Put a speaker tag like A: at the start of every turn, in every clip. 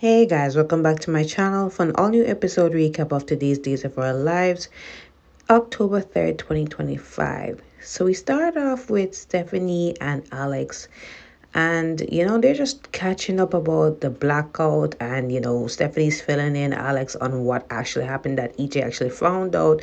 A: Hey guys, welcome back to my channel for an all new episode recap of today's Days of Our Lives, October 3rd, 2025. So we start off with Stephanie and Alex, and they're just catching up about the blackout, and Stephanie's filling in Alex on what actually happened, that EJ actually found out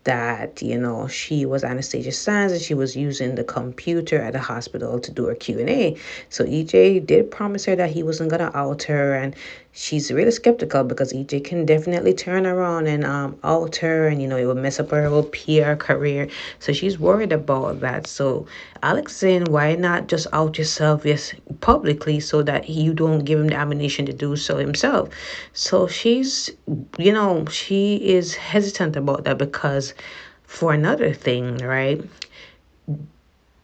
A: that she was Anastasia Sands and she was using the computer at the hospital to do her Q&A. So EJ did promise her that he wasn't gonna out her, and she's really skeptical because EJ can definitely turn around and out her, and it will mess up her whole PR career. So she's worried about that. So Alex saying, why not just out yourself, yes, publicly, so that you don't give him the ammunition to do so himself. So she is hesitant about that because, for another thing, right?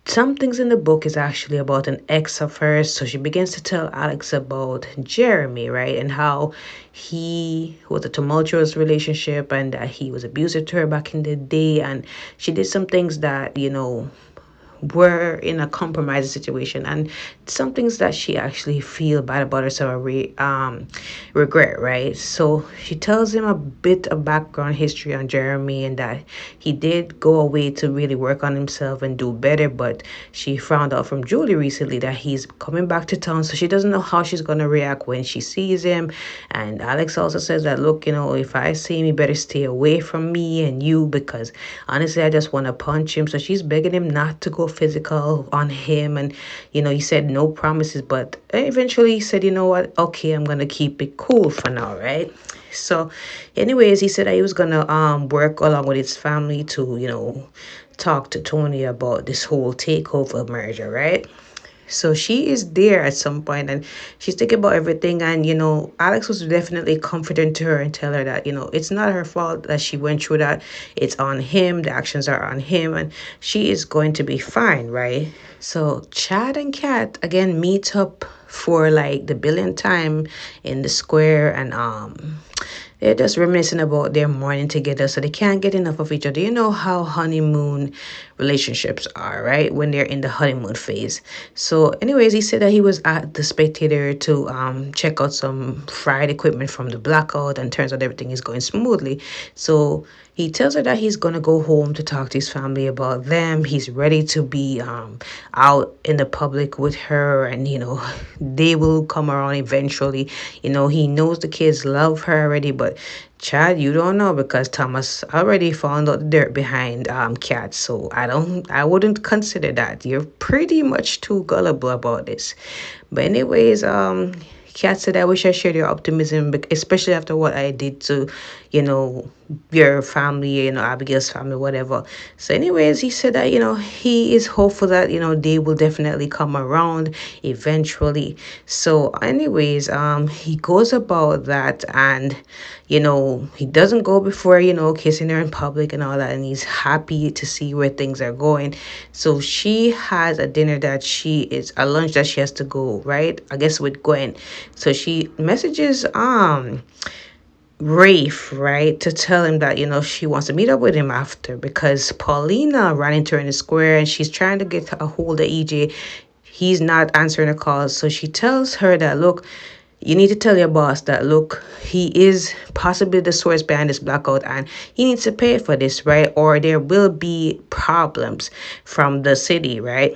A: Some things in the book is actually about an ex of hers. So she begins to tell Alex about Jeremy, right? And how he was a tumultuous relationship and that he was abusive to her back in the day. And she did some things that, were in a compromised situation, and some things that she actually feel bad about herself, regret, right? So she tells him a bit of background history on Jeremy, and that he did go away to really work on himself and do better, but she found out from Julie recently that he's coming back to town, so she doesn't know how she's going to react when she sees him. And Alex also says that, look, if I see him, you better stay away from me and you, because honestly I just want to punch him. So she's begging him not to go physical on him, and he said no promises, but eventually he said, you know what, okay, I'm gonna keep it cool for now, right? So anyways, he said that he was gonna work along with his family to talk to Tony about this whole takeover merger, right? So she is there at some point, and she's thinking about everything. And, Alex was definitely confident to her and tell her that, it's not her fault that she went through that. It's on him. The actions are on him, and she is going to be fine, right? So Chad and Kat again meet up for like the billionth time in the square, and they're just reminiscing about their morning together, so they can't get enough of each other. You know how honeymoon relationships are, right? When they're in the honeymoon phase. So, anyways, he said that he was at the Spectator to check out some fried equipment from the blackout, and turns out everything is going smoothly. So he tells her that he's gonna go home to talk to his family about them. He's ready to be out in the public with her, and they will come around eventually. He knows the kids love her already, but Chad, you don't know, because Thomas already found out the dirt behind Kat. So I wouldn't consider that. You're pretty much too gullible about this. But anyways, Kat said, I wish I shared your optimism, especially after what I did to, your family, Abigail's family, whatever. So anyways, he said that, he is hopeful that, they will definitely come around eventually. So anyways, he goes about that, and, he doesn't go before, kissing her in public and all that, and he's happy to see where things are going. So she has a lunch that she has to go, right? I guess with Gwen. So she messages Rafe, right, to tell him that, she wants to meet up with him after, because Paulina ran into her in the square and she's trying to get a hold of EJ. He's not answering the calls. So she tells her that, look, you need to tell your boss that, look, he is possibly the source behind this blackout, and he needs to pay for this, right? Or there will be problems from the city, right?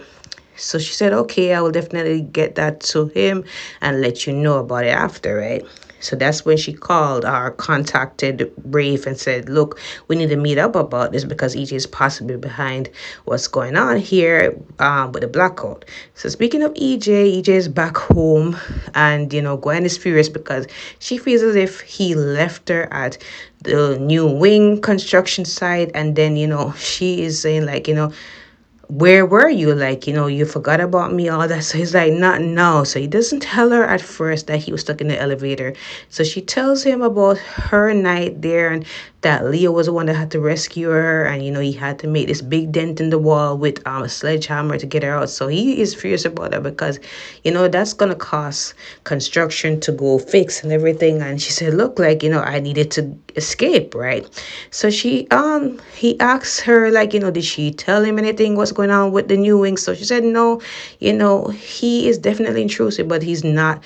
A: So she said, okay, I will definitely get that to him and let you know about it after, right? So that's when she called or contacted Brave and said, look, we need to meet up about this because EJ is possibly behind what's going on here with the blackout. So speaking of EJ is back home, and, Gwen is furious because she feels as if he left her at the new wing construction site. And then, she is saying like, where were you? Like, you forgot about me, all that. So he's like, not now. So he doesn't tell her at first that he was stuck in the elevator. So she tells him about her night there, and that Leo was the one that had to rescue her, and he had to make this big dent in the wall with a sledgehammer to get her out. So he is furious about that because that's gonna cost construction to go fix and everything. And she said, look, like, I needed to escape, right? So he asks her, like, did she tell him anything what's going on with the new wing? So she said no. He is definitely intrusive, but he's not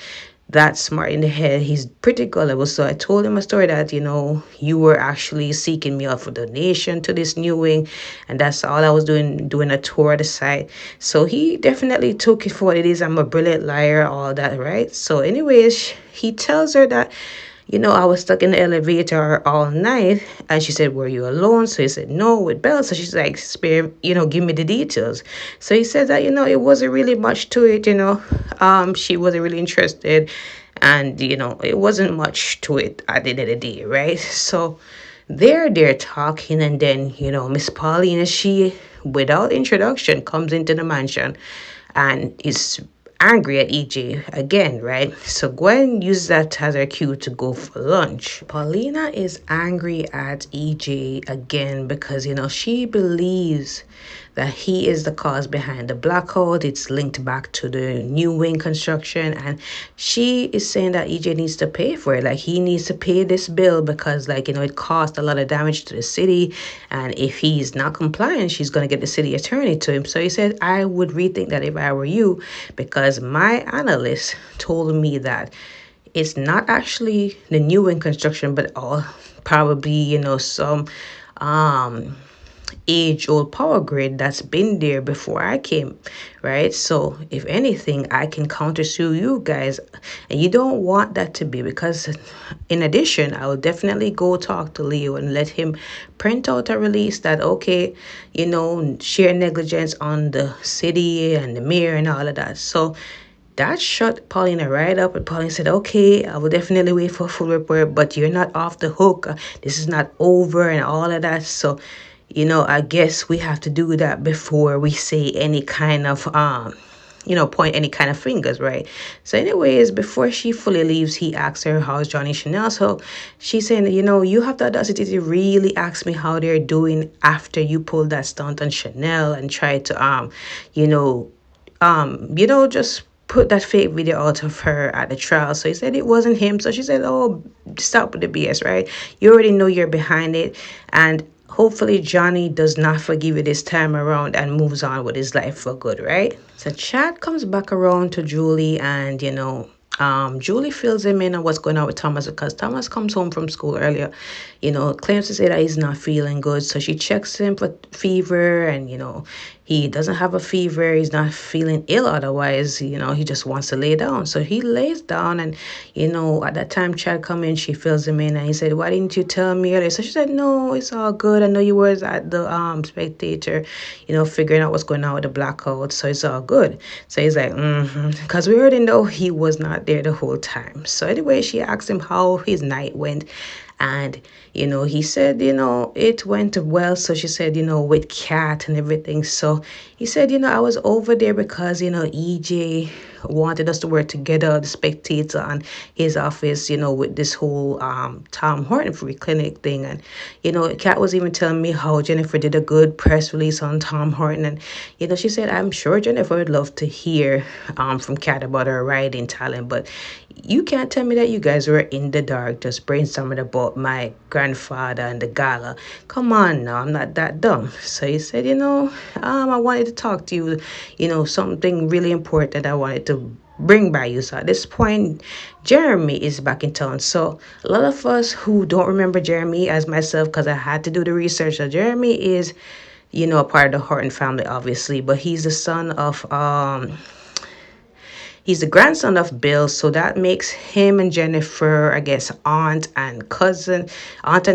A: that smart in the head. He's pretty gullible. So I told him a story that, you were actually seeking me out for donation to this new wing. And that's all I was doing a tour of the site. So he definitely took it for what it is. I'm a brilliant liar, all that, right? So anyways, he tells her that, I was stuck in the elevator all night. And she said, were you alone? So he said, no, with Belle. So she's like, spare, give me the details. So he said that, it wasn't really much to it, she wasn't really interested. And, it wasn't much to it at the end of the day, right? So they're talking. And then, Miss Paulina, she, without introduction, comes into the mansion and is angry at EJ again, right? So Gwen uses that as her cue to go for lunch. Paulina is angry at EJ again because, she believes that he is the cause behind the blackout. It's linked back to the new wing construction. And she is saying that EJ needs to pay for it. Like, he needs to pay this bill because, like, it caused a lot of damage to the city. And if he's not compliant, she's going to get the city attorney to him. So he said, I would rethink that if I were you, because my analyst told me that it's not actually the new wing construction, but all probably, some age-old power grid that's been there before I came, right? So if anything, I can countersue you guys, and you don't want that to be, because in addition, I will definitely go talk to Leo and let him print out a release that, okay, share negligence on the city and the mayor and all of that. So that shut Paulina right up, and Paulina said, okay, I will definitely wait for a full report, but you're not off the hook. This is not over and all of that. So I guess we have to do that before we say any kind of, point any kind of fingers, right? So anyways, before she fully leaves, he asks her, how's Johnny Chanel? So she's saying, you have the audacity to really ask me how they're doing after you pulled that stunt on Chanel and tried to, just put that fake video out of her at the trial. So he said it wasn't him. So she said, oh, stop with the BS, right? You already know you're behind it. And hopefully Johnny does not forgive you this time around and moves on with his life for good, right? So Chad comes back around to Julie, and Julie fills him in on what's going on with Thomas, because Thomas comes home from school earlier, claims to say that he's not feeling good. So she checks him for fever, and he doesn't have a fever. He's not feeling ill otherwise. He just wants to lay down. So he lays down, and at that time Chad come in, she fills him in, and he said, why didn't you tell me earlier? So she said, no, it's all good. I know you was at the Spectator, figuring out what's going on with the blackout, so it's all good. So he's like, because we already know he was not there the whole time. So anyway, she asked him how his night went, and he said, it went well. So she said, with Cat and everything. So he said, I was over there because EJ wanted us to work together, the Spectator and his office, with this whole Tom Horton free clinic thing. And Kat was even telling me how Jennifer did a good press release on Tom Horton. And she said, I'm sure Jennifer would love to hear from Kat about her writing talent, but you can't tell me that you guys were in the dark just brainstorming about my grandfather and the gala. Come on now, I'm not that dumb. So he said, I wanted to talk to you, something really important I wanted to bring by you. So at this point, Jeremy is back in town. So a lot of us who don't remember Jeremy, as myself, because I had to do the research. So Jeremy is, a part of the Horton family, obviously, but he's the son of he's the grandson of Bill, so that makes him and Jennifer, I guess, aunt and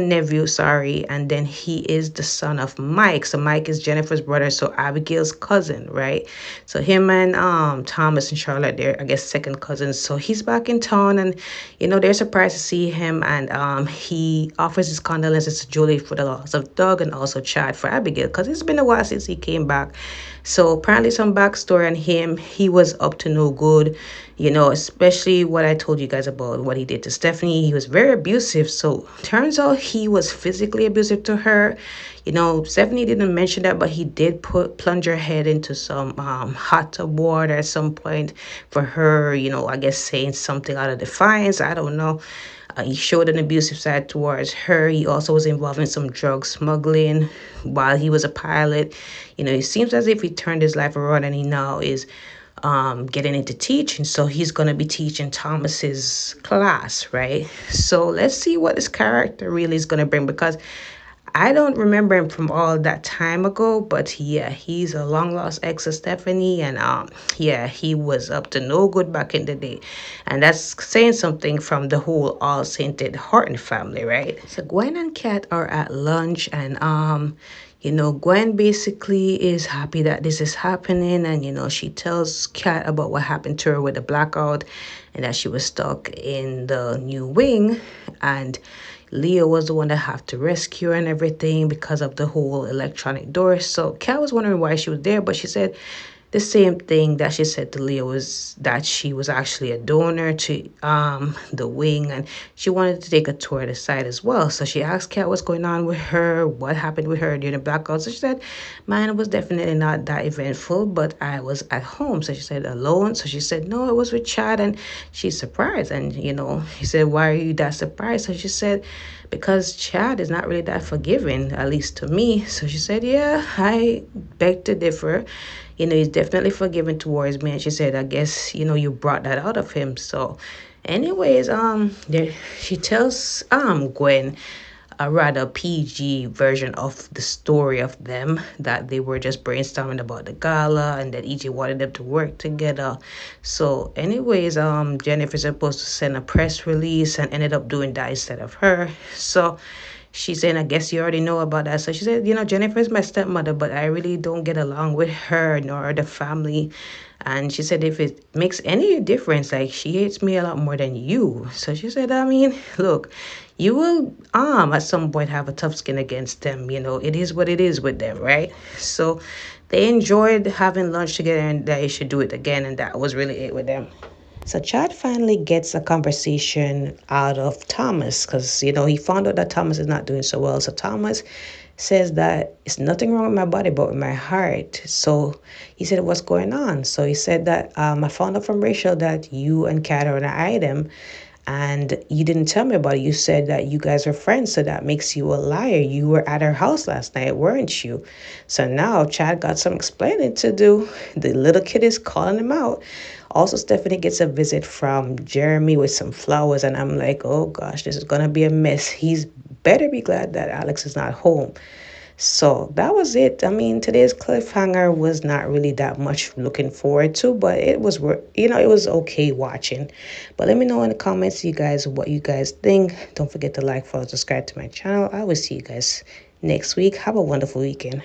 A: nephew, sorry. And then he is the son of Mike. So Mike is Jennifer's brother, so Abigail's cousin, right? So him and Thomas and Charlotte, they're, I guess, second cousins. So he's back in town, and they're surprised to see him, and he offers his condolences to Julie for the loss of Doug, and also Chad for Abigail, because it's been a while since he came back. So apparently some backstory on him, he was up to no good, especially what I told you guys about what he did to Stephanie. He was very abusive. So turns out he was physically abusive to her. Stephanie didn't mention that, but he did plunge her head into some hot tub water at some point for her, I guess saying something out of defiance. I don't know. He showed an abusive side towards her. He also was involved in some drug smuggling while he was a pilot. It seems as if he turned his life around, and he now is getting into teaching. So he's going to be teaching Thomas's class, right? So let's see what this character really is going to bring, because I don't remember him from all that time ago, but yeah, he's a long lost ex of Stephanie, and yeah, he was up to no good back in the day, and that's saying something from the whole all sainted Horton family, right? So Gwen and Kat are at lunch, and Gwen basically is happy that this is happening, and she tells Kat about what happened to her with the blackout, and that she was stuck in the new wing, and Leo was the one that had to rescue her and everything because of the whole electronic door. So Kat was wondering why she was there, but she said the same thing that she said to Leo, was that she was actually a donor to the wing, and she wanted to take a tour of the site as well. So she asked Kat what's going on with her, what happened with her during the blackout. So she said mine was definitely not that eventful, but I was at home. So she said alone. So she said no, it was with Chad, and she's surprised. And he said, why are you that surprised? So she said, because Chad is not really that forgiving, at least to me. So she said, yeah, I beg to differ. He's definitely forgiving towards me. And she said, I guess, you brought that out of him. So anyways, she tells Gwen a rather PG version of the story of them, that they were just brainstorming about the gala and that EJ wanted them to work together. So anyways, Jennifer's supposed to send a press release and ended up doing that instead of her. So she's saying, I guess you already know about that. So she said, Jennifer is my stepmother, but I really don't get along with her nor the family. And she said, if it makes any difference, like, she hates me a lot more than you. So she said, I mean, look, you will at some point have a tough skin against them. It is what it is with them, right? So they enjoyed having lunch together, and they should do it again, and that was really it with them. So Chad finally gets a conversation out of Thomas, because he found out that Thomas is not doing so well. So Thomas says that it's nothing wrong with my body but with my heart. So he said, what's going on? So he said that I found out from Rachel that you and Kat are an item, and you didn't tell me about it. You said that you guys are friends, so that makes you a liar. You were at her house last night, weren't you? So now Chad got some explaining to do. The little kid is calling him out. Also, Stephanie gets a visit from Jeremy with some flowers, and I'm like, oh gosh, this is gonna be a mess. He's better be glad that Alex is not home. So that was it. I mean, today's cliffhanger was not really that much looking forward to, but it was, it was okay watching. But let me know in the comments, you guys, what you guys think. Don't forget to like, follow, subscribe to my channel. I will see you guys next week. Have a wonderful weekend.